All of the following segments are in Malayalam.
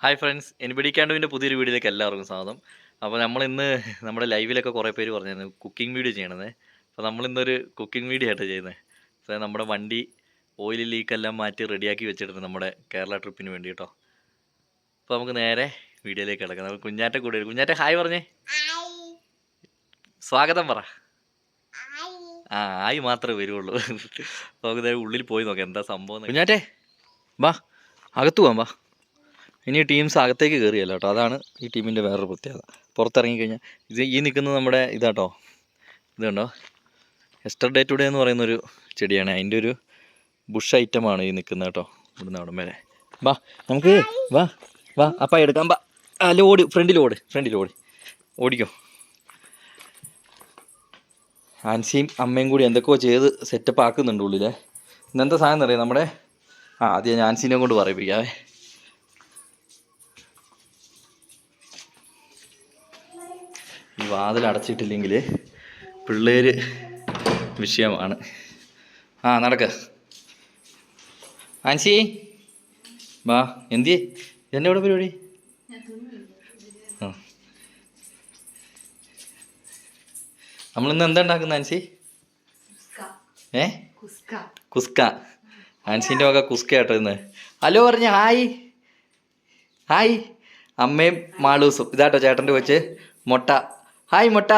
ഹായ് ഫ്രണ്ട്സ്, എനിബഡി ക്യാൻഡുവിൻ്റെ പുതിയൊരു വീഡിയോയിലേക്ക് എല്ലാവർക്കും സ്വാഗതം. അപ്പോൾ നമ്മളിന്ന് നമ്മുടെ ലൈവിലൊക്കെ കുറേ പേര് പറഞ്ഞിരുന്നു കുക്കിംഗ് വീഡിയോ ചെയ്യണത്. അപ്പോൾ നമ്മളിന്നൊരു കുക്കിംഗ് വീഡിയോ ആയിട്ട് ചെയ്യുന്നത്. അപ്പോൾ നമ്മുടെ വണ്ടി ഓയിൽ ലീക്കെല്ലാം മാറ്റി റെഡിയാക്കി വെച്ചിട്ടുണ്ട് നമ്മുടെ കേരള ട്രിപ്പിന് വേണ്ടി കേട്ടോ. അപ്പോൾ നമുക്ക് നേരെ വീഡിയോയിലേക്ക് കിടക്കാം. നമുക്ക് കുഞ്ഞാറ്റ കൂടെ വരും. കുഞ്ഞാറ്റ ഹായ് പറഞ്ഞേ, സ്വാഗതം പറ. ആയി മാത്രമേ വരുള്ളൂ. അപ്പോൾ നമുക്ക് നേരെ ഉള്ളിൽ പോയി നോക്കാം എന്താ സംഭവം. കുഞ്ഞാറ്റേ വാ, അകത്ത് പോവാം വാ. ഇനി ടീംസ് അകത്തേക്ക് കയറിയല്ല കേട്ടോ, അതാണ് ഈ ടീമിൻ്റെ വേറൊരു പ്രത്യേകത. പുറത്തിറങ്ങിക്കഴിഞ്ഞാൽ ഈ നിൽക്കുന്നത് നമ്മുടെ ഇതാട്ടോ, ഇത് കണ്ടോ, എസ്റ്റർഡേ ടുഡേ എന്ന് പറയുന്നൊരു ചെടിയാണ്. അതിൻ്റെ ഒരു ബുഷ് ഐറ്റമാണ് ഈ നിൽക്കുന്നത് കേട്ടോ. ഇവിടുന്ന് അവിടെ മേലെ വാ, നമുക്ക് വാ വാ അപ്പം എടുക്കാം. വാ, അല്ല ഓടി, ഫ്രണ്ടിൽ ഓടിക്കോ. ആൻസിയും അമ്മയും കൂടി എന്തൊക്കെയോ ചെയ്ത് സെറ്റപ്പ് ആക്കുന്നുണ്ട് ഉള്ളിലെ. ഇന്നെന്താ സാധനം എന്നറിയാം നമ്മുടെ ആദ്യം ഞാൻ ആൻസിനെ കൊണ്ട് പറയിപ്പിക്കാവേ. ഈ വാതിൽ അടച്ചിട്ടില്ലെങ്കിൽ പിള്ളേർ വിഷയമാണ്. നടക്ക ആൻസി, വാ. എന്തിയേ എന്നെ ഇവിടെ പരിപാടി? നമ്മളിന്ന് എന്താ ഉണ്ടാക്കുന്നത് ആൻസി? കുസ്ക. ആൻസിൻ്റെ വക കുസ്ക കേട്ടോ ഇന്ന്. ഹലോ പറഞ്ഞ ഹായ്. അമ്മയും മാളൂസും ഇതാട്ടോ ചേട്ടൻ്റെ വെച്ച് മുട്ട. ഹായ് മുട്ട.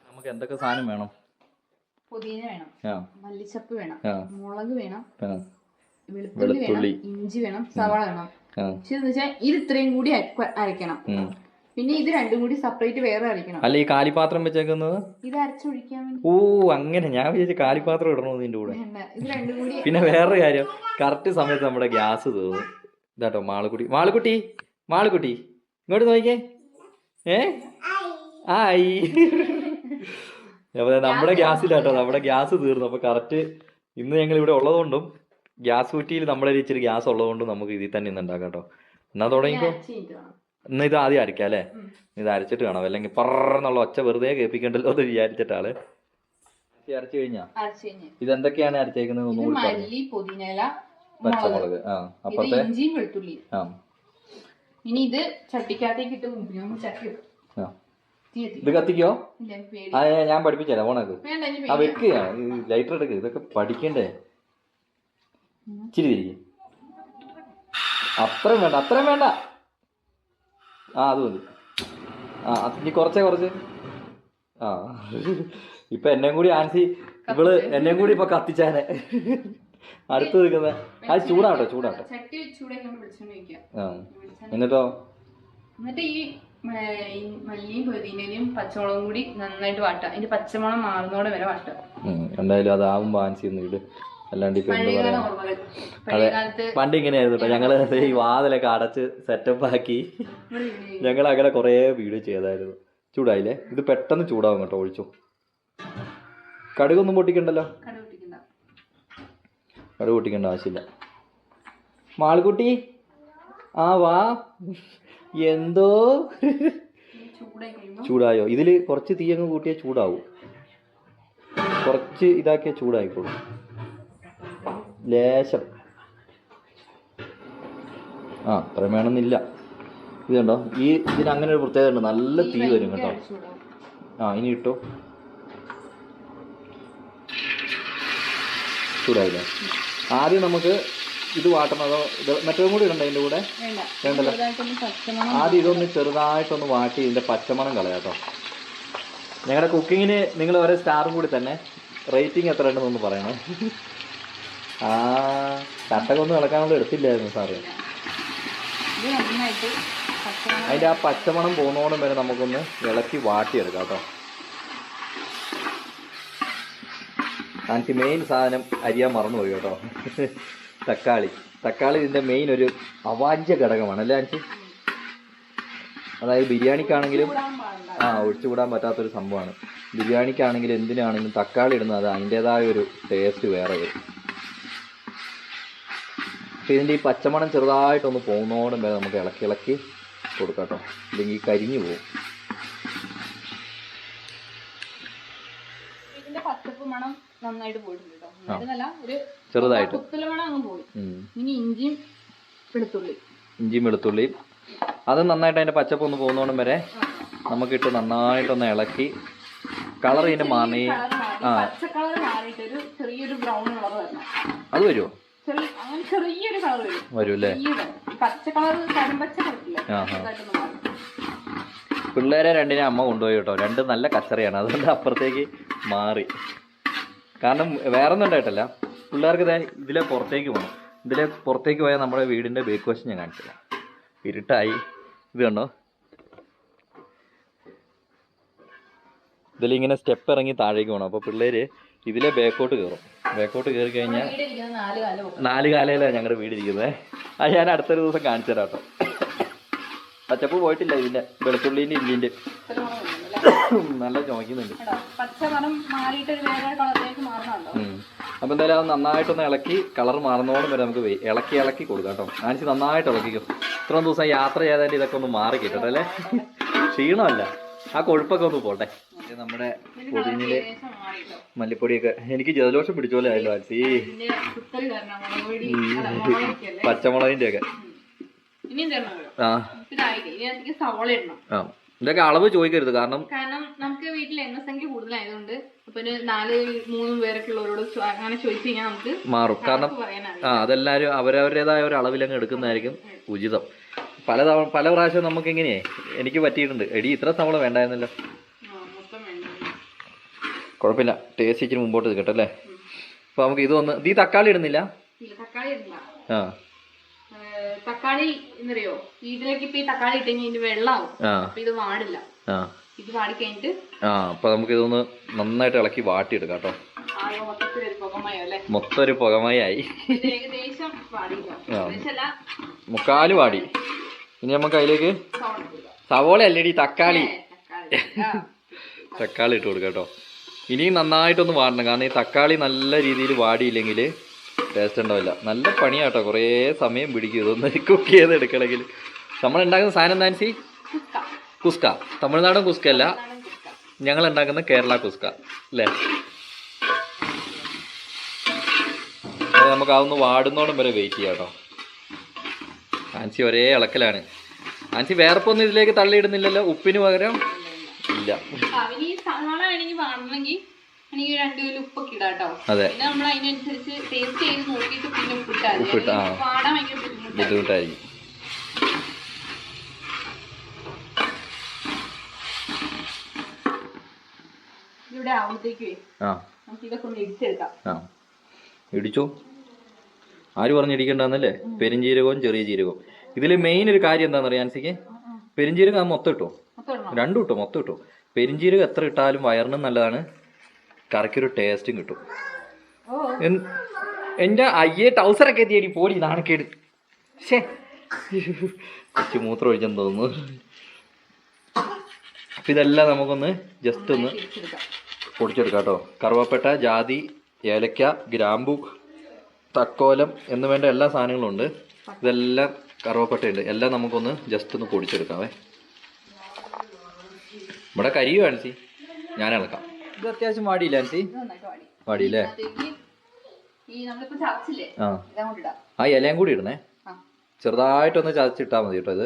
നമുക്ക് എന്തൊക്കെ സാധനം വേണം? പുതിന വേണം, മല്ലിച്ചപ്പ് വേണം, മുളക് വേണം, വെളുത്തുള്ളി, ഇഞ്ചി വേണം, സവാള വേണം. ഇത് ഇത്രയും കൂടി അരയ്ക്കണം. പിന്നെ ഇത് രണ്ടും കൂടി സെപ്പറേറ്റ് വേറെ അരയ്ക്കണം. അല്ല ഈ കാലിപാത്രം വെച്ചേക്കുന്നത് ഇത് അരച്ചൊഴിക്കാൻ വേണ്ടി. ഓ അങ്ങനെ, ഞാൻ വിചാരിച്ചു കാലിപാത്രം ഇടണോ ഇതിന്റെ കൂടെ. ഇത് രണ്ടും കൂടി. പിന്നെ വേറൊരു കാര്യം, കറക്റ്റ് സമയത്ത് നമ്മുടെ ഗ്യാസ് തീർന്നു. ഇതാട്ടോ മാളുകുട്ടി ഇങ്ങോട്ട് നോക്കിക്കേ. ആയി. അപ്പൊ നമ്മുടെ ഗ്യാസിലാട്ടോ, നമ്മുടെ ഗ്യാസ് തീർന്നു. അപ്പൊ കറക്റ്റ് ഇന്ന് ഞങ്ങൾ ഇവിടെ ഉള്ളതുകൊണ്ടും ഗ്യാസ് കുറ്റിയിൽ നമ്മുടെ ഇച്ചിരി ഗ്യാസ് ഉള്ളതുകൊണ്ടും നമുക്ക് ഇതിൽ തന്നെ ഇന്ന് ഉണ്ടാക്കാം കേട്ടോ. എന്നാ തുടങ്ങിക്കോ. ഇന്ന് ഇത് ആദ്യം അരയ്ക്കാം അല്ലേ? ഇത് അരച്ചിട്ട് കാണാം, അല്ലെങ്കിൽ പറന്നുള്ള ഒച്ച വെറുതെ കേൾപ്പിക്കണ്ടല്ലോ എന്ന് വിചാരിച്ചിട്ടാള്. അരച്ചു കഴിഞ്ഞാ ഇതെന്തൊക്കെയാണ് അരച്ചേക്കുന്നത്? പച്ചമുളക്, അപ്പുറത്തെ ഇഞ്ചി വെളുത്തുള്ളി. ഇനി ഇത് ചട്ടിക്കകത്തേക്ക് ഇട്ട് ഇത് കത്തിക്കോ? ഞാൻ പഠിപ്പിച്ചേരാ. ഓണക്ക് വെക്കുക, ലൈറ്റർ എടുക്കുക. ഇതൊക്കെ പഠിക്കണ്ടേ? ഇച്ചിരി തിരികെ. അത്രയും വേണ്ട. അത് മതി. ഇനി കുറച്ച് ഇപ്പൊ എന്നെയും കൂടി ആൻസി, എന്നെയും കൂടി ഇപ്പൊ കത്തിച്ചാനെ. അടുത്ത് നിൽക്കുന്ന അത് ചൂടാട്ടോ. എന്നിട്ടോ ഈ മല്ലിയും പുതിനയും പച്ചമുളകും കൂടി നന്നായിട്ട് വാട്ടുക. അതിന്റെ പച്ചമണം മാറുന്നോടെ വരെ വാട്ടുക. എന്തായാലും അതാവുമ്പോ ആൻസി ഒന്ന് ഇട്. അല്ലാണ്ട് ഇപ്പൊ എന്താ പറയാ, അതെ പണ്ട് ഇങ്ങനെയായിരുന്നു കേട്ടോ. ഞങ്ങള് ഈ വാതിലൊക്കെ അടച്ച് സെറ്റപ്പ് ആക്കി ഞങ്ങൾ അങ്ങനെ കുറേ വീഡിയോ ചെയ്തായിരുന്നു. ചൂടായില്ലേ? ഇത് പെട്ടെന്ന് ചൂടാവും കേട്ടോ. ഒഴിച്ചു. കടുകൊന്നും പൊട്ടിക്കണ്ടല്ലോ. കടുക് പൊട്ടിക്കേണ്ട ആവശ്യമില്ല. മാളുകുട്ടി വാ. എന്തോ ചൂടായോ? ഇതില് കുറച്ച് തീയങ്ങ് കൂട്ടിയാൽ ചൂടാവും. കുറച്ച് ഇതാക്കിയാൽ ചൂടായിക്കോളും. ലേശം അത്ര വേണമെന്നില്ല. ഇത് കണ്ടോ, ഇതിന് അങ്ങനെ ഒരു പ്രത്യേകത ഉണ്ട്, നല്ല തീ വരും കേട്ടോ. ഇനി ഇട്ടോ. ചൂടായില്ല. ആദ്യം നമുക്ക് ഇത് വാട്ടണം, അതോ ഇത് മറ്റേതും കൂടി ഇടണ്ട അതിൻ്റെ കൂടെ? വേണ്ടല്ലോ. ആദ്യം ഇതൊന്ന് ചെറുതായിട്ടൊന്ന് വാട്ടി ഇതിൻ്റെ പച്ചമണം കളയാട്ടോ. ഞങ്ങളുടെ കുക്കിങ്ങിന് നിങ്ങൾ ഓരോ സ്റ്റാറും കൂടി തന്നെ റേറ്റിംഗ് എത്ര ഉണ്ടെന്നൊന്ന് പറയണേ. ചട്ടകൊന്നും ഇളക്കാനുള്ള എടുത്തില്ലായിരുന്നു സാറ്. അതിൻ്റെ ആ പച്ചമണം പോകുന്നോടും വരെ നമുക്കൊന്ന് ഇളക്കി വാട്ടിയെടുക്കാം കേട്ടോ. എനിക്ക് മെയിൻ സാധനം അരിയാൻ മറന്നുപോയി കേട്ടോ. തക്കാളി ഇതിൻ്റെ മെയിൻ ഒരു അവാജ്യ ഘടകമാണ് അല്ലേ ആൻസി? അതായത് ബിരിയാണിക്കാണെങ്കിലും ഒഴിച്ചുകൂടാൻ പറ്റാത്തൊരു സംഭവമാണ്. ബിരിയാണിക്കാണെങ്കിലും എന്തിനാണെങ്കിലും തക്കാളി ഇടുന്നത് അത് അതിൻ്റെതായ ഒരു ടേസ്റ്റ് വേറെ വരും. അപ്പോൾ ഇതിൻ്റെ ഈ പച്ചമണം ചെറുതായിട്ടൊന്ന് പോകുന്നോടും വരെ നമുക്ക് ഇളക്കി കൊടുക്കാം കേട്ടോ, ഇല്ലെങ്കിൽ കരിഞ്ഞു പോകും. ഇതിൻ്റെ പച്ചപ്പ് മണം നന്നായിട്ട് പോയിട്ടുണ്ട് കേട്ടോ. ഒരു ചെറുതായിട്ട് കുത്തലമണം അങ്ങ് പോയി. ഇനി ഇഞ്ചിയും വെളുത്തുള്ളിയും അത് നന്നായിട്ട് അതിന്റെ പച്ചപ്പ് ഒന്ന് പോകുന്നോണം വരെ നമുക്കിട്ട് നന്നായിട്ടൊന്ന് ഇളക്കി കളർ ഇതിന്റെ മാറി ചെറിയൊരു ബ്രൗൺ കളർ വരണം. അത് വരുമോ? അങ്ങനെ ചെറിയൊരു കളർ വരും അല്ലേ? പച്ച കളർ കരിമ്പച്ച. പിള്ളേരെ രണ്ടിനെ അമ്മ കൊണ്ടുപോയി കേട്ടോ. രണ്ടും നല്ല കച്ചറയാണ്, അതുകൊണ്ട് അപ്പുറത്തേക്ക് മാറി. കാരണം വേറെ ഒന്നും ഉണ്ടായിട്ടല്ല, പിള്ളേർക്ക് ഇതിലെ പുറത്തേക്ക് പോകണം. ഇതിലെ പുറത്തേക്ക് പോയാൽ നമ്മുടെ വീടിൻ്റെ ബേക്ക് വശം ഞാൻ കാണിച്ചില്ല, ഇരുട്ടായി. ഇത് കണ്ടോ, ഇതിലിങ്ങനെ സ്റ്റെപ്പ് ഇറങ്ങി താഴേക്ക് പോകണം. അപ്പോൾ പിള്ളേർ ഇതിലെ ബേക്കോട്ട് കയറും. ബേക്കോട്ട് കയറി കഴിഞ്ഞാൽ 4 കാലയിലാണ് ഞങ്ങളുടെ വീടിരിക്കുന്നത്. അത് ഞാൻ അടുത്തൊരു ദിവസം കാണിച്ചു തരാം കേട്ടോ. പച്ചപ്പ് പോയിട്ടില്ല ഇതിൻ്റെ, വെളുത്തുള്ളീൻ്റെ ഇഞ്ചിൻ്റെ നല്ല ചുമക്കുന്നുണ്ട്. അപ്പോൾ എന്തായാലും അത് നന്നായിട്ടൊന്ന് ഇളക്കി കളർ മാറുന്നോളം വരെ നമുക്ക് ഇളക്കി കൊടുക്കാം കേട്ടോ. കാണിച്ച് നന്നായിട്ട് ഇളക്കിക്കും. ഇത്രയും ദിവസം യാത്ര ചെയ്താൽ ഇതൊക്കെ ഒന്ന് മാറി കിട്ടട്ടെ അല്ലേ? ക്ഷീണമല്ല, ആ കൊഴുപ്പൊക്കെ ഒന്ന് പോട്ടെ. നമ്മുടെ പൊതിഞ്ഞില് മല്ലിപ്പൊടിയൊക്കെ എനിക്ക് ജലദോഷം പിടിച്ചോലെ ആയല്ലോ ആൻസി. പച്ചമുളകിന്റെ ഒക്കെ ഇതൊക്കെ അളവ് ചോദിക്കരുത്, കാരണം നമുക്ക് വീട്ടിൽ എണ്ണസംഖ്യ കൂടുതലായതുകൊണ്ട് പേരൊക്കെ ഉള്ളവരോട് അങ്ങനെ ചോദിച്ചു കഴിഞ്ഞാൽ നമുക്ക് മാറും. കാരണം അതെല്ലാരും അവരവരുടേതായ ഒരു അളവിലങ്ങ് എടുക്കുന്നതായിരിക്കും ഉചിതം. പല പ്രാവശ്യം നമുക്ക് എങ്ങനെയേ എനിക്ക് പറ്റിയിട്ടുണ്ട്. എടി ഇത്ര സവള വേണ്ടായിരുന്നല്ലോ. കുഴപ്പമില്ല, ടേസ്റ്റ് ഇച്ചിരി മുമ്പോട്ട് നിൽക്കട്ടെ അല്ലേ? അപ്പൊ നമുക്ക് ഇതൊന്ന് ഈ തക്കാളി ഇടുന്നില്ല. തക്കാളി എന്നറിയോ, ഇതിലേക്ക് ഇപ്പൊ ഈ തക്കാളി ഇട്ട് കഴിഞ്ഞാൽ വെള്ളമാവും. അപ്പൊ ഇത് വാടില്ല. ഇത് വാടി കഴിഞ്ഞിട്ട് അപ്പൊ നമുക്ക് ഇതൊന്ന് നന്നായിട്ട് ഇളക്കി വാട്ടിയെടുക്കാം കേട്ടോ. മൊത്തം ഒരു പുകമയായി. ഏകദേശം മുക്കാല് വാടി. ഇനി നമുക്ക് അതിലേക്ക് സവോള അല്ലേടി തക്കാളി ഇട്ട് കൊടുക്കാം കേട്ടോ. ഇനിയും നന്നായിട്ടൊന്ന് വാടണം, കാരണം ഈ തക്കാളി നല്ല രീതിയിൽ വാടിയില്ലെങ്കിൽ ടേസ്റ്റ് ഉണ്ടാവില്ല. നല്ല പണിയാട്ടോ, കുറേ സമയം പിടിക്കും ഇതൊന്ന് കുക്ക് ചെയ്തെടുക്കണമെങ്കിൽ. നമ്മൾ ഉണ്ടാക്കുന്ന സാധനം എന്താ? കുസ്ക. തമിഴ്നാടൻ കുസ്ക അല്ല, ഞങ്ങൾ ഉണ്ടാക്കുന്ന കേരള കുസ്ക അല്ലേ? അത് നമുക്ക് അതൊന്ന് വാടുന്നോടും വരെ വെയിറ്റ് ചെയ്യാം കേട്ടോ. ആൻസി ഒരേ ഇളക്കലാണ്. ആൻസി വേർപ്പൊന്നും ഇതിലേക്ക് തള്ളിയിടുന്നില്ലല്ലോ, ഉപ്പിന് പകരം ഇല്ല. അതെ, ബുദ്ധിമുട്ടായിരിക്കും. ഇടിച്ചോ, ആര് പറഞ്ഞ് ഇടിക്കണ്ടെന്നല്ലേ? പെരിഞ്ജീരകവും ചെറിയ ജീരകവും. ഇതിൽ മെയിൻ ഒരു കാര്യം എന്താണെന്ന് അറിയാം ആൻസിക്ക്? പെരിഞ്ജീരകം അത് മൊത്തം ഇട്ടോ, രണ്ടും ഇട്ടോ, മൊത്തം ഇട്ടോ. പെരിഞ്ജീരകം എത്ര ഇട്ടാലും വയറിനും നല്ലതാണ്, കറിക്കൊരു ടേസ്റ്റും കിട്ടും. എൻ്റെ അയ്യേ ടൗസറൊക്കെ എത്തിയടി പോടി, നാണക്കേട്. ശേ, കുറച്ച് മൂത്രം ഒഴിച്ചെന്ന് തോന്നുന്നു. അപ്പം ഇതെല്ലാം നമുക്കൊന്ന് ജസ്റ്റ് ഒന്ന് പൊടിച്ചെടുക്കാം കേട്ടോ. കറുവപ്പട്ട, ജാതി, ഏലക്ക, ഗ്രാമ്പു, തക്കോലം എന്ന് വേണ്ട എല്ലാ സാധനങ്ങളും ഉണ്ട്. ഇതെല്ലാം കറുവപ്പട്ടയുണ്ട്. എല്ലാം നമുക്കൊന്ന് ജസ്റ്റ് ഒന്ന് പൊടിച്ചെടുക്കാവേ. ഇവിടെ കരിയോ ആൻസി? ഞാൻ ഇളക്കാം. ഇത് അത്യാവശ്യം വാടിയില്ല ആൻസി? വാടിയില്ലേ? ആ ഇലയും കൂടി ഇടണേ, ചെറുതായിട്ടൊന്ന് ചതച്ചിട്ടാൽ മതി കേട്ടോ ഇത്.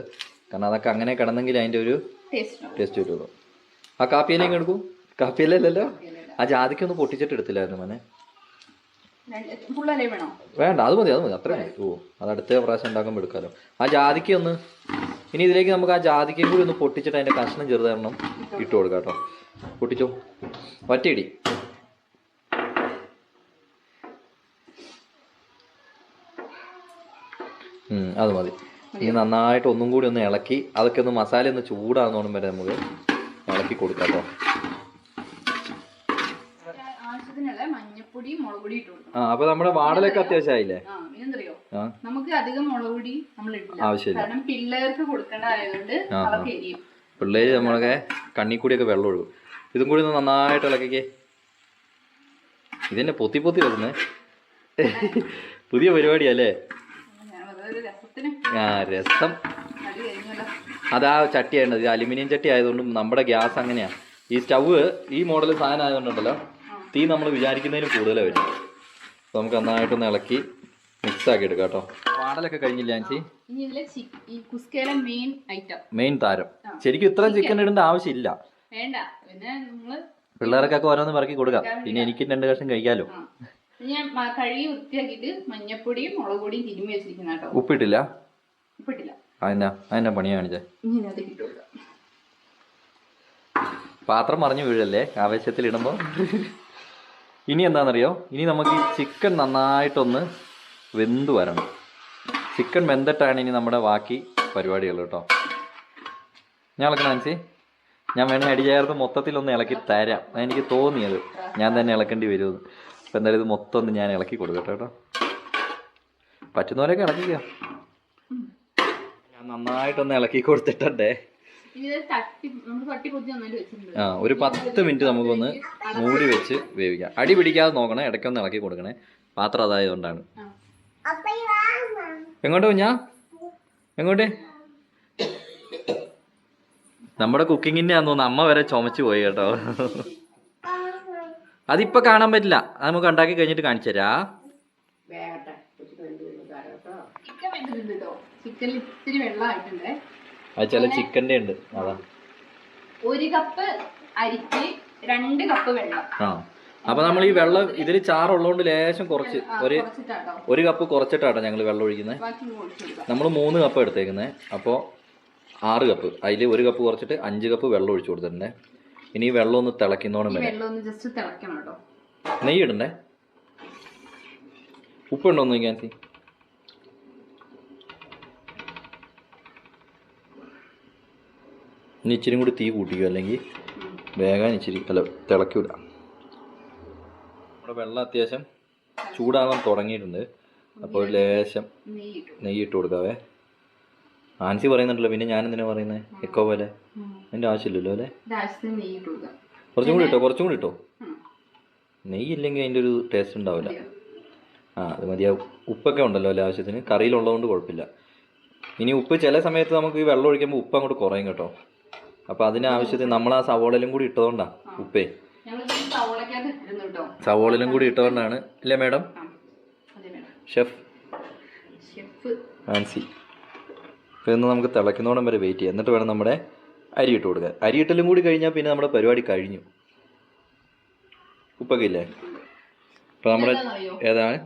കാരണം അതൊക്കെ അങ്ങനെ കിടന്നെങ്കിൽ അതിൻ്റെ ഒരു ടേസ്റ്റ് കിട്ടുള്ളൂ. ആ കാപ്പിയിലേക്ക് എടുക്കൂ. കാപ്പിയിലല്ലോ, ആ ജാതിക്കൊന്ന് പൊട്ടിച്ചിട്ട് എടുത്തില്ലായിരുന്നു മോനെ. വേണ്ട, അത് മതി അത്ര മതി. ഓ, അത് അടുത്ത പ്രാവശ്യം ഉണ്ടാക്കുമ്പോൾ എടുക്കാമല്ലോ. ആ ജാതിക്ക ഒന്ന്, ഇനി ഇതിലേക്ക് നമുക്ക് ആ ജാതിക്കയും കൂടി ഒന്ന് പൊട്ടിച്ചിട്ട് അതിൻ്റെ കഷ്ണം ചെറുതാരണം ഇട്ട് കൊടുക്കാം കേട്ടോ. പൊട്ടിച്ചോ, വറ്റിയിടി. അത് മതി. ഇനി നന്നായിട്ട് ഒന്നും കൂടി ഒന്ന് ഇളക്കി അതൊക്കെ ഒന്ന് മസാല ഒന്ന് ചൂടാകുന്നോണം വരെ നമുക്ക് ഇളക്കി കൊടുക്കാം കേട്ടോ. അപ്പൊ നമ്മുടെ വാടലൊക്കെ അത്യാവശ്യമായില്ലേ? നമുക്ക് അധികം മുളക് പൊടി നമ്മൾ ആവശ്യമില്ല, കാരണം പിള്ളേർക്ക് കൊടുക്കേണ്ടതായതുകൊണ്ട്. പിള്ളേര് നമ്മളൊക്കെ കണ്ണിക്കൂടിയൊക്കെ വെള്ളം ഒഴുകും. ഇതും കൂടി ഒന്ന് നന്നായിട്ട് ഇളക്കിക്കേ. ഇതെന്നെ പൊത്തി വെക്കുന്നേ പുതിയ പരിപാടിയല്ലേ? രസം. അതാ ചട്ടി ആയിരുന്നത്, ഇത് അലുമിനിയം ചട്ടി ആയതുകൊണ്ടും നമ്മുടെ ഗ്യാസ് അങ്ങനെയാ. ഈ സ്റ്റവ് ഈ മോഡൽ സാധനം ആയതുകൊണ്ടുണ്ടല്ലോ, തീ നമ്മൾ വിചാരിക്കുന്നതിന് കൂടുതലാണ് വരും. നമുക്ക് നന്നായിട്ടൊന്ന് ഇളക്കി മിക്സ് ആക്കി എടുക്കാം കേട്ടോ. വാടലൊക്കെ കഴിഞ്ഞില്ല ആൻസി? ഇനി ഇതിലെ ഈ കുസ്കയിലെ മെയിൻ ഐറ്റം, മെയിൻ താരം. ശരിക്കും ഇത്രയും ചിക്കൻ ഇടേണ്ട ആവശ്യമില്ല, വേണ്ട. പിന്നെ നമ്മള് പിള്ളേർക്കൊക്കെ ഓരോന്ന് പറക്കി കൊടുക്കാം, പിന്നെ എനിക്ക് 2 കഷ്ണം കഴിക്കാലോ. ഞാൻ കഴുകി വൃത്തിയാക്കിയിട്ട് മഞ്ഞപ്പൊടിയും മുളക് പൊടിയും തിരുമ്മി വെച്ചിരിക്കുന്ന കേട്ടോ. ഉപ്പിട്ടില്ല? ഉപ്പിട്ടില്ല. അതെന്നാ പണിയാ കാണിച്ചേ? ഇനി അത് കിട്ടുക. പാത്രം മറിഞ്ഞു വീഴല്ലേ ആവേശത്തിൽ ഇടുമ്പോൾ. ഇനി എന്താണെന്നറിയോ, ഇനി നമുക്ക് ഈ ചിക്കൻ നന്നായിട്ടൊന്ന് വെന്ത് വരണം. ചിക്കൻ വെന്തിട്ടാണ് ഇനി നമ്മുടെ ബാക്കി പരിപാടികൾ കേട്ടോ. ഞാൻ ഇളക്കണം ആൻസി? ഞാൻ വേണമെങ്കിൽ അടി ചേർത്ത് മൊത്തത്തിലൊന്ന് ഇളക്കി തരാം. അതെനിക്ക് തോന്നിയത് ഞാൻ തന്നെ ഇളക്കേണ്ടി വരുമെന്ന്. അപ്പോൾ എന്തായാലും ഇത് മൊത്തം ഒന്ന് ഞാൻ ഇളക്കി കൊടുക്കട്ടെ കേട്ടോ. പറ്റുന്നവരൊക്കെ ഇളക്കിക്കുക. ഞാൻ നന്നായിട്ടൊന്ന് ഇളക്കി കൊടുത്തിട്ടുണ്ടേ. ഒരു 10 മിനിറ്റ് നമുക്കൊന്ന് മൂടി വെച്ച് വേവിക്കാം. അടി പിടിക്കാതെ നോക്കണേ, ഇടയ്ക്കൊന്ന് ഇളക്കി കൊടുക്കണേ. പാത്രം അതായതുകൊണ്ടാണ്. എങ്ങോട്ട് കുഞ്ഞാ? എങ്ങോട്ട്? നമ്മുടെ കുക്കിങ്ങിൻ്റെ ആണെന്ന് തോന്നുന്നു. അമ്മ വരെ ചുമച്ചു പോയി കേട്ടോ. അതിപ്പോൾ കാണാൻ പറ്റില്ല, അത് നമുക്ക് ഉണ്ടാക്കി കഴിഞ്ഞിട്ട് കാണിച്ചു തരാം. അത് ചില ചിക്കൻ്റെ ഉണ്ട്, അതാ. 1 കപ്പ് അരിക്ക് 2 കപ്പ് വെള്ളം. അപ്പൊ നമ്മൾ ഈ വെള്ളം ഇതിൽ ചാറുള്ളതുകൊണ്ട് ലേശം കുറച്ച് ഒരു കപ്പ് കുറച്ചിട്ടാട്ടോ ഞങ്ങൾ വെള്ളം ഒഴിക്കുന്നത്. നമ്മൾ 3 കപ്പ് എടുത്തേക്കുന്നത്. അപ്പോൾ 6 കപ്പ്. അതിൽ 1 കപ്പ് കുറച്ചിട്ട് 5 കപ്പ് വെള്ളം ഒഴിച്ചു കൊടുത്തിട്ടുണ്ടേ. ഇനി ഈ വെള്ളം ഒന്ന് തിളയ്ക്കുന്നോണം വരെ നെയ്യ് ഇടണ്ടേ. ഉപ്പുണ്ടോ ഒന്ന് നോക്കിയാൻസി? ഇനി ഇച്ചിരി കൂടി തീ കൂട്ടിക്കും, അല്ലെങ്കിൽ വേഗം ഇച്ചിരി തിളക്കിവിട. നമ്മുടെ വെള്ളം അത്യാവശ്യം ചൂടാകാൻ തുടങ്ങിയിട്ടുണ്ട്. അപ്പോൾ ഒരു ലേശം നെയ്യ് ഇട്ട് കൊടുക്കാവേ. ആൻസി പറയുന്നുണ്ടല്ലോ, പിന്നെ ഞാൻ എന്തിനാ പറയുന്നത് എക്കോ പോലെ? അതിൻ്റെ ആവശ്യമില്ലല്ലോ അല്ലേ? കുറച്ചും കൂടി ഇട്ടോ. നെയ്യ് ഇല്ലെങ്കിൽ അതിൻ്റെ ഒരു ടേസ്റ്റ് ഉണ്ടാവില്ല. അത് മതിയാവും. ഉപ്പൊക്കെ ഉണ്ടല്ലോ അല്ലേ ആവശ്യത്തിന്, കറിയിലുള്ളതുകൊണ്ട് കുഴപ്പമില്ല. ഇനി ഉപ്പ് ചില സമയത്ത് നമുക്ക് ഈ വെള്ളം ഒഴിക്കുമ്പോൾ ഉപ്പ് അങ്ങോട്ട് കുറയും കേട്ടോ. അപ്പോൾ അതിനാവശ്യത്തിന് നമ്മൾ ആ സവോളയിലും കൂടി ഇട്ടതുകൊണ്ടാണ് ഉപ്പേ. സവോളയിലും കൂടി ഇട്ടതുകൊണ്ടാണ് അല്ലേ മാഡം? ഷെഫ് ആൻസി. അപ്പോൾ ഇന്ന് നമുക്ക് തിളയ്ക്കുന്നോളം വരെ വെയിറ്റ് ചെയ്യാം. എന്നിട്ട് വേണം നമ്മുടെ അരി ഇട്ട് കൊടുക്കാൻ. അരി ഇട്ടലും കൂടി കഴിഞ്ഞാൽ പിന്നെ നമ്മുടെ പരിപാടി കഴിഞ്ഞു. ഉപ്പൊക്കെ ഇല്ലേ? അപ്പോൾ നമ്മുടെ ഏതാണ്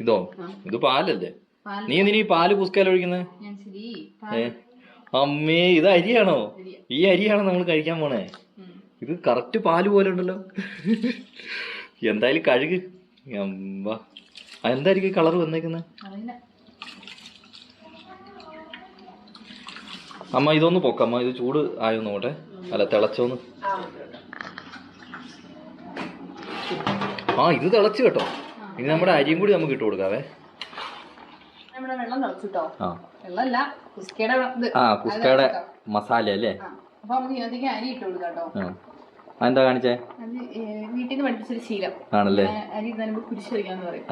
ഇതോ? ഇത് പാലല്ലേ? നീ എന്തിനാ ഈ പാല് കുസ്കയിൽ ഒഴിക്കുന്നത്? അമ്മേ, ഇത് അരിയാണോ? ഈ അരിയാണോ നമ്മൾ കഴിക്കാൻ പോണേ? ഇത് കറക്റ്റ് പാല് പോലെ ഉണ്ടല്ലോ. എന്തായാലും കഴുക്. എന്തായിരിക്കും കളർ വന്നേക്കുന്നത്? അമ്മ ഇതൊന്ന് പൊക്കമ്മ, ഇത് ചൂട് ആയോ നോട്ടെ. അല്ല തിളച്ചോന്ന്. ഇത് തിളച്ചു കേട്ടോ. ഇനി നമ്മുടെ അരിയും കൂടി നമുക്ക് ഇട്ട് കൊടുക്കാവേ. കുസ്കയുടെ മസാല അല്ലേ? എന്താ കാണിച്ചേ? വീട്ടിൽ നിന്ന് പഠിപ്പിച്ചൊരു ശീലം ആണല്ലേ? അരി കുരിശറിയാന്ന് പറയും.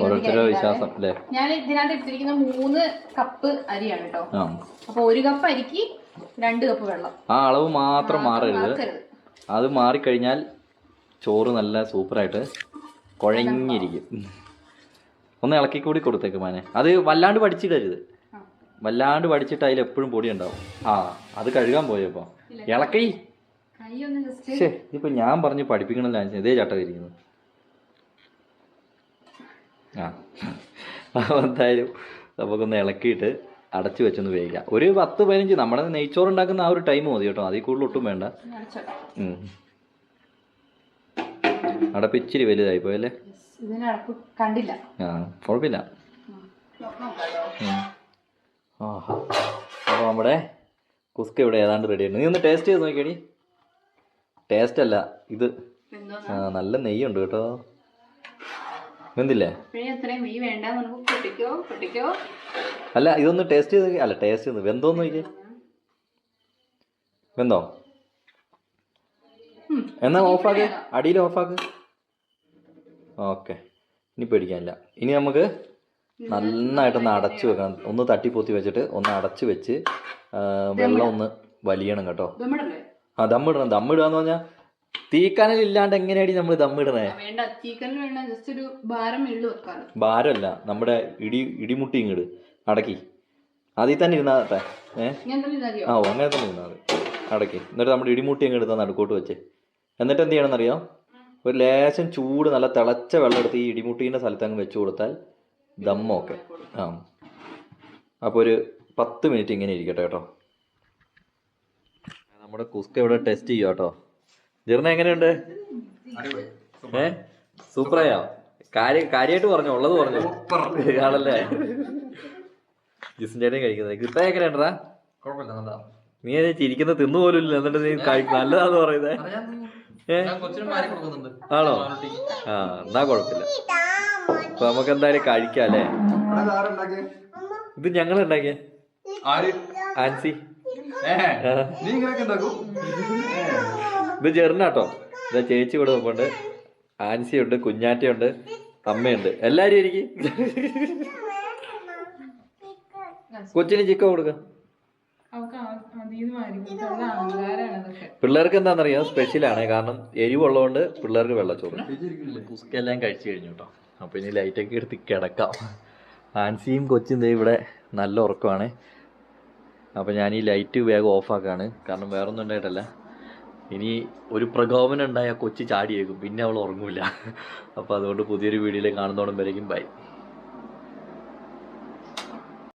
ഓരോരുത്തരോ വിശ്വാസം അല്ലേ? ഞാൻ ഇതിനകത്ത് എടുത്തിരിക്കുന്ന 3 കപ്പ് അരിയാണ് കേട്ടോ. അപ്പൊ 1 കപ്പ് അരിക്ക് 2 കപ്പ് വെള്ളം. ആ അളവ് മാത്രം മാറരുത്. അത് മാറിക്കഴിഞ്ഞാൽ ചോറ് നല്ല സൂപ്പറായിട്ട് കുഴഞ്ഞിരിക്കും. ഒന്ന് ഇളക്കി കൂടി കൊടുത്തേക്ക് മാനെ. അത് വല്ലാണ്ട് പഠിച്ചിടരുത്. വല്ലാണ്ട് പഠിച്ചിട്ട് അതിൽ എപ്പോഴും പൊടി ഉണ്ടാവും. അത് കഴുകാൻ പോയപ്പോ ഇളക്കി. ഇതിപ്പോ ഞാൻ പറഞ്ഞ് പഠിപ്പിക്കണല്ലോ ഇതേ ചട്ടം ഇരിക്കുന്നു. എന്തായാലും നമുക്കൊന്ന് ഇളക്കിയിട്ട് അടച്ചു വെച്ചൊന്ന് വേവിക്കാം. ഒരു 10-15 നമ്മുടെ നെയ്ച്ചോറ് ഉണ്ടാക്കുന്ന ആ ഒരു ടൈം മതി കേട്ടോ. അതിൽ കൂടുതൽ ഒട്ടും വേണ്ട. അടപ്പ് ഇച്ചിരി വലുതായി പോയല്ലേ? കുഴപ്പമില്ല. അപ്പോൾ നമ്മുടെ കുസ്ക ഇവിടെ ഏതാണ്ട് റെഡിയാണ്. നീ ഒന്ന് ടേസ്റ്റ് ചെയ്ത് നോക്കിയടി. ടേസ്റ്റ് അല്ല ഇത്, നല്ല നെയ്യുണ്ട് കേട്ടോ. വെന്തില്ലേ? അല്ല ഇതൊന്ന് ടേസ്റ്റ് ചെയ്ത്. അല്ല ടേസ്റ്റ് ചെയ്ത് വെന്തോന്ന് നോക്കിയേ. വെന്തോ? എന്നാ ഓഫാക്ക്, അടിയിൽ ഓഫാക്ക്. ഓക്കെ, ഇനി പേടിക്കാനില്ല. ഇനി നമുക്ക് നന്നായിട്ടൊന്ന് അടച്ചു വെക്കണം. ഒന്ന് തട്ടിപ്പൊത്തി വെച്ചിട്ട് ഒന്ന് അടച്ചു വെച്ച് വെള്ളം ഒന്ന് വലിയണം കേട്ടോ. ദമ്മിടണം. ദമ്മിടുക എന്ന് പറഞ്ഞാൽ തീക്കനൽ ഇല്ലാണ്ട് എങ്ങനെയാടി നമ്മൾ ദമ്മിടണേ? വേണ്ട, തീക്കനൽ വേണ്ട, ജസ്റ്റ് ഒരു ഭാരം വെള്ളു വെക്കാറ്. ഭാരമല്ല, നമ്മുടെ ഇടിമുട്ടി ഇങ്ങോട്ട് അടക്കി അതിൽ തന്നെ ഇരുന്നാട്ടെ. അങ്ങനെ തന്നെ ഇരുന്നാൽ മതി. അടക്കി എന്നിട്ട് നമ്മുടെ ഇടിമുട്ടി അങ്ങ് എടുത്താൽ നടുക്കോട്ട് വെച്ചേ. എന്നിട്ട് എന്ത് ചെയ്യണമെന്നറിയാം? ഒരു ലേശം ചൂട് നല്ല തിളച്ച വെള്ളം എടുത്ത് ഈ ഇടിമുട്ടീൻ്റെ സ്ഥലത്ത് അങ്ങ് വെച്ച് കൊടുത്താൽ ദമ്മൊക്കെ. അപ്പോൾ ഒരു 10 മിനിറ്റ് ഇങ്ങനെ ഇരിക്കട്ടെ കേട്ടോ. നമ്മുടെ കുസ്ക ഇവിടെ ടെസ്റ്റ് ചെയ്യാം കേട്ടോ. ജിർണ എങ്ങനെയുണ്ട്? സൂപ്പറായോ? കാര്യമായിട്ട് പറഞ്ഞു, ഉള്ളത് പറഞ്ഞു ആണല്ലേ. ജിസിൻ്റെ കഴിക്കുന്നത് കിട്ടാ എങ്ങനെയുണ്ടാ? നീ ചിരിക്കുന്ന തിന്നു പോലും ഇല്ല, എന്നിട്ട് നീ നല്ലതാന്ന് പറയുന്നേ. ആണോ? എന്നാ കുഴപ്പമില്ല. അപ്പൊ നമുക്ക് എന്തായാലും കഴിക്കാം അല്ലേ? ഇത് ഞങ്ങൾ ഉണ്ടാക്കിയ ആൻസി. ഇത് ജെറിനാട്ടോ. ഇതാ ചേച്ചി ഇവിടെ നോക്കുന്നുണ്ട്, ആൻസിയുണ്ട്, കുഞ്ഞാറ്റയുണ്ട്, അമ്മയുണ്ട്, എല്ലാരും ഇരിക്കും. കൊച്ചിന് ചിക്കൻ കൊടുക്കാം. പിള്ളേർക്ക് എന്താണെന്നറിയാം, സ്പെഷ്യലാണ്. കാരണം എരിവുള്ളതുകൊണ്ട് പിള്ളേർക്ക് വെള്ളച്ചോറ്. കുസ്കെല്ലാം കഴിച്ചു കഴിഞ്ഞു കേട്ടോ. അപ്പോൾ ഇനി ലൈറ്റൊക്കെ എടുത്ത് കിടക്കാം. ആൻസിയും കൊച്ചും ദേ ഇവിടെ നല്ല ഉറക്കമാണ്. അപ്പോൾ ഞാൻ ഈ ലൈറ്റ് വേഗം ഓഫാക്കാണ്. കാരണം വേറൊന്നും ഉണ്ടായിട്ടല്ല, ഇനി ഒരു പ്രകോപനം ഉണ്ടായാൽ കൊച്ചു ചാടിയേക്കും, പിന്നെ അവൾ ഉറങ്ങൂല. അപ്പോൾ അതുകൊണ്ട് പുതിയൊരു വീഡിയോയിൽ കാണുന്നതോടും വരേക്കും ബൈ.